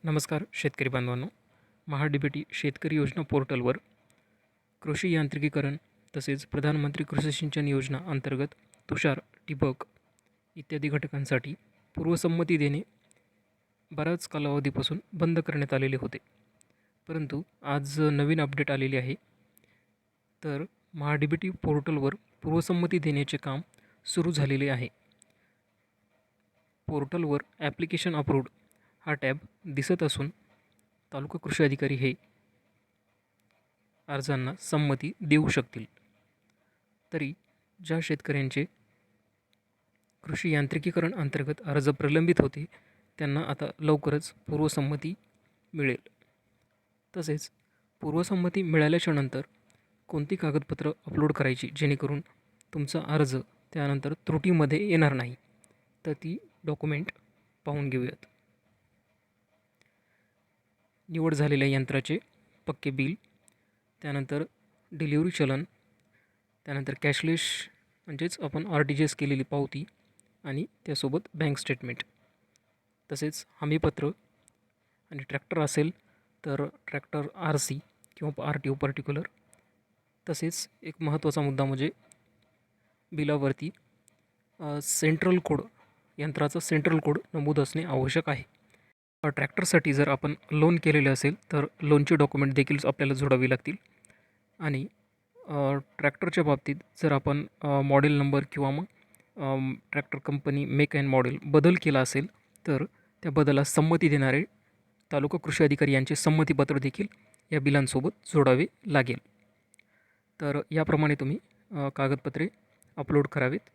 नमस्कार शेतकरी बांधवांनो. महा-डी-बी-टी शेतकरी योजना पोर्टलवर कृषी यांत्रिकीकरण तसेच प्रधानमंत्री कृषी सिंचन योजना अंतर्गत तुषार, ठिबक इत्यादी घटकांसाठी पूर्वसंमती देणे बऱ्याच कालावधीपासून बंद करण्यात आलेले होते. परंतु आज नवीन अपडेट आलेली आहे. तर महा-डी-बी-टी पोर्टलवर पूर्वसंमती देण्याचे काम सुरू झालेले आहे. पोर्टलवर ॲप्लिकेशन अप्रूव्ड हा टॅब दिसत असून तालुका कृषी अधिकारी हे अर्जांना संमती देऊ शकतील. तरी ज्या शेतकऱ्यांचे कृषी यांत्रिकीकरण अंतर्गत अर्ज प्रलंबित होते त्यांना आता लवकरच पूर्वसंमती मिळेल. तसेच पूर्वसंमती मिळाल्याच्या नंतर कोणती कागदपत्र अपलोड करायची जेणेकरून तुमचा अर्ज त्यानंतर त्रुटीमध्ये येणार नाही, तर ती डॉक्युमेंट पाहून घेऊयात. निवड झालेल्या यंत्राचे पक्के बिल, त्यानंतर डिलिव्हरी चलन, त्यानंतर कॅशलेस म्हणजेच आपण RTGS केलेली पावती आणि त्यासोबत बँक स्टेटमेंट, तसेच हमीपत्र आणि ट्रॅक्टर असेल तर ट्रॅक्टर RC किंवा RTO पर्टिक्युलर. तसेच एक महत्त्वाचा मुद्दा म्हणजे बिलावरती सेंट्रल कोड, यंत्राचा सेंट्रल कोड नमूद असणे आवश्यक आहे. ट्रॅक्टरसाठी जर आपण लोन केलेले असेल तर लोनचे डॉक्युमेंट देखील आपल्याला जोडावी लागतील. आणि ट्रॅक्टरच्या बाबतीत जर आपण मॉडेल नंबर किंवा मग tractor company, make and model बदल केला असेल तर त्या बदलास संमती देणारे तालुका कृषी अधिकारी यांचे संमतीपत्र देखील या बिलांसोबत जोडावे लागेल. तर याप्रमाणे तुम्ही कागदपत्रे अपलोड करावेत.